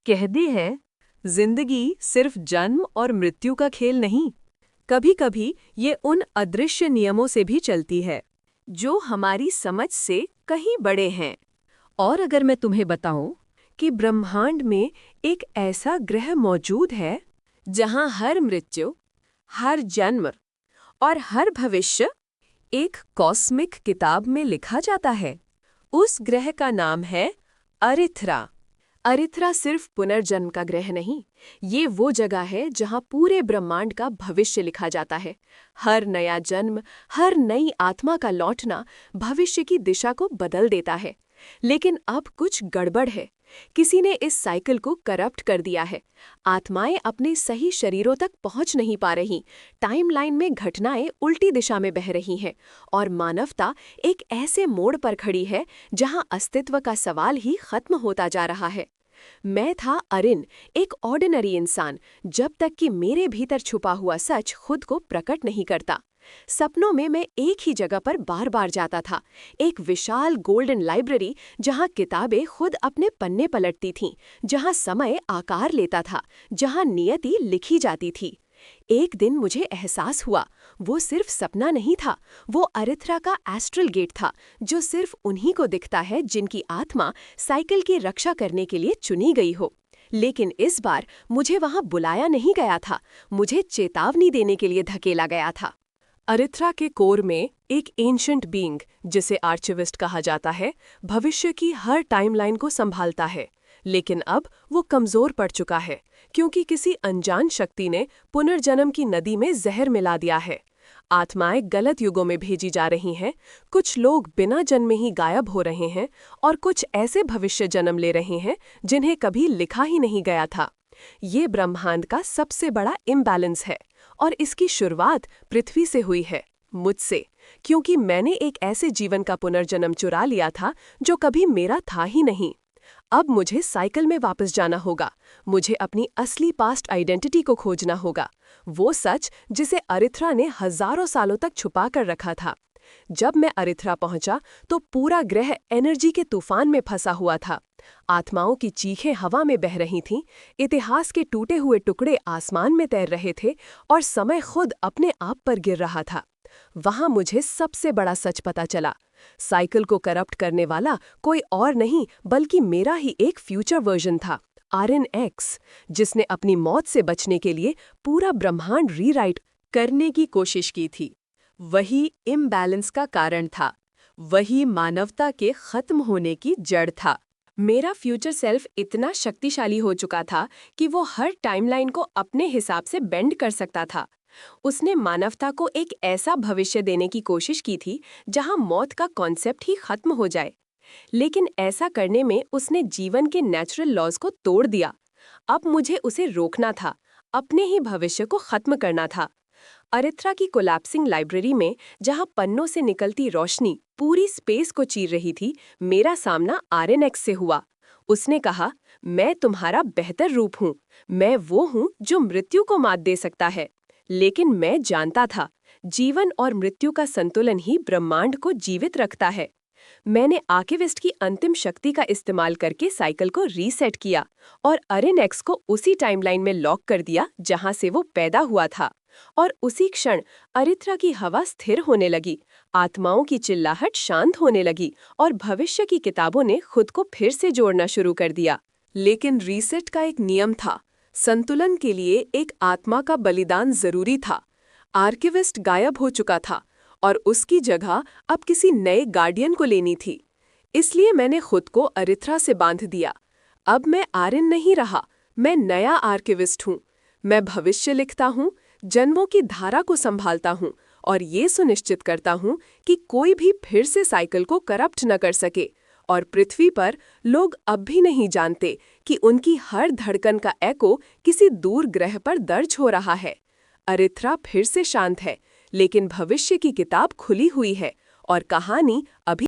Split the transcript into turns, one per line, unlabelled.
कहते हैं, जिंदगी सिर्फ जन्म और मृत्यु का खेल नहीं। कभी-कभी ये उन अदृश्य नियमों से भी चलती है, जो हमारी समझ से कहीं बड़े हैं। और अगर मैं तुम्हें बताऊं कि ब्रह्मांड में एक ऐसा ग्रह मौजूद है, जहां हर मृत्यु, हर जन्म और हर भविष्य एक कॉस्मिक किताब में लिखा जाता है, उस ग्रह का नाम है अरिथ्रा। अरिथ्रा सिर्फ पुनर्जन्म का ग्रह नहीं, ये वो जगह है जहां पूरे ब्रह्मांड का भविष्य लिखा जाता है। हर नया जन्म, हर नई आत्मा का लौटना भविष्य की दिशा को बदल देता है। लेकिन अब कुछ गड़बड़ है। किसी ने इस साइकिल को करप्ट कर दिया है। आत्माएं अपने सही शरीरों तक पहुंच नहीं पा रही, टाइमलाइन में घटनाएं उल्टी दिशा में बह रही हैं और मानवता एक ऐसे मोड़ पर खड़ी है जहां अस्तित्व का सवाल ही खत्म होता जा रहा है। मैं था अरिन, एक ऑर्डिनरी इंसान, जब तक कि मेरे भीतर छुपा हुआ सच खुद को प्रकट नहीं करता। सपनों में मैं एक ही जगह पर बार बार जाता था, एक विशाल गोल्डन लाइब्रेरी जहां किताबें खुद अपने पन्ने पलटती थीं, जहां समय आकार लेता था, जहां नियति लिखी जाती थी। एक दिन मुझे एहसास हुआ, वो सिर्फ सपना नहीं था, वो अरिथ्रा का एस्ट्रल गेट था, जो सिर्फ उन्हीं को दिखता है जिनकी आत्मा साइकिल की रक्षा करने के लिए चुनी गई हो। लेकिन इस बार मुझे वहां बुलाया नहीं गया था, मुझे चेतावनी देने के लिए धकेला गया था। अरिथ्रा के कोर में एक एंशंट बीइंग, जिसे आर्चिविस्ट कहा जाता है, भविष्य की हर टाइमलाइन को संभालता है। लेकिन अब वो कमजोर पड़ चुका है, क्योंकि किसी अनजान शक्ति ने पुनर्जन्म की नदी में जहर मिला दिया है। आत्माएं गलत युगों में भेजी जा रही हैं, कुछ लोग बिना जन्मे ही गायब हो रहे हैं और कुछ ऐसे भविष्य जन्म ले रहे हैं जिन्हें कभी लिखा ही नहीं गया था। ये ब्रह्मांड का सबसे बड़ा इम्बैलेंस है और इसकी शुरुआत पृथ्वी से हुई है, मुझसे, क्योंकि मैंने एक ऐसे जीवन का पुनर्जन्म चुरा लिया था जो कभी मेरा था ही नहीं। अब मुझे साइकिल में वापस जाना होगा, मुझे अपनी असली पास्ट आइडेंटिटी को खोजना होगा, वो सच जिसे अरिथ्रा ने हजारों सालों तक छुपा कर रखा था। जब मैं अरिथ्रा पहुंचा तो पूरा ग्रह एनर्जी के तूफान में फंसा हुआ था। आत्माओं की चीखें हवा में बह रही थीं, इतिहास के टूटे हुए टुकड़े आसमान में तैर रहे थे और समय खुद अपने आप पर गिर रहा था। वहां मुझे सबसे बड़ा सच पता चला। साइकिल को करप्ट करने वाला कोई और नहीं बल्कि मेरा ही एक फ्यूचर वर्जन था, आरएन एक्स, जिसने अपनी मौत से बचने के लिए पूरा ब्रह्मांड रीराइट करने की कोशिश की थी। वही इम्बैलेंस का कारण था, वही मानवता के खत्म होने की जड़ था। मेरा फ्यूचर सेल्फ इतना शक्तिशाली हो चुका था कि वो हर टाइमलाइन को अपने हिसाब से बेंड कर सकता था। उसने मानवता को एक ऐसा भविष्य देने की कोशिश की थी जहां मौत का कॉन्सेप्ट ही खत्म हो जाए। लेकिन ऐसा करने में उसने जीवन के नेचुरल लॉज को तोड़ दिया। अब मुझे उसे रोकना था, अपने ही भविष्य को खत्म करना था। अरिथ्रा की कोलैप्सिंग लाइब्रेरी में, जहां पन्नों से निकलती रोशनी पूरी स्पेस को चीर रही थी, मेरा सामना आरएनएक्स से हुआ। उसने कहा, मैं तुम्हारा बेहतर रूप हूँ, मैं वो हूँ जो मृत्यु को मात दे सकता है। लेकिन मैं जानता था, जीवन और मृत्यु का संतुलन ही ब्रह्मांड को जीवित रखता है। मैंने आर्किविस्ट की अंतिम शक्ति का इस्तेमाल करके साइकिल को रीसेट किया और अरिनएक्स को उसी टाइमलाइन में लॉक कर दिया जहां से वो पैदा हुआ था। और उसी क्षण अरिथ्रा की हवा स्थिर होने लगी, आत्माओं की चिल्लाहट शांत होने लगी और भविष्य की किताबों ने खुद को फिर से जोड़ना शुरू कर दिया। लेकिन रीसेट का एक नियम था, संतुलन के लिए एक आत्मा का बलिदान जरूरी था। आर्किविस्ट गायब हो चुका था और उसकी जगह अब किसी नए गार्डियन को लेनी थी। इसलिए मैंने खुद को अरिथ्रा से बांध दिया। अब मैं आर्यन नहीं रहा, मैं नया आर्किविस्ट हूँ। मैं भविष्य लिखता हूँ, जन्मों की धारा को संभालता हूँ और ये सुनिश्चित करता हूँ कि कोई भी फिर से साइकिल को करप्ट न कर सके। और पृथ्वी पर लोग अब भी नहीं जानते कि उनकी हर धड़कन का एको किसी दूर ग्रह पर दर्ज हो रहा है। अरिथ्रा फिर से शांत है, लेकिन भविष्य की किताब खुली हुई है और कहानी अभी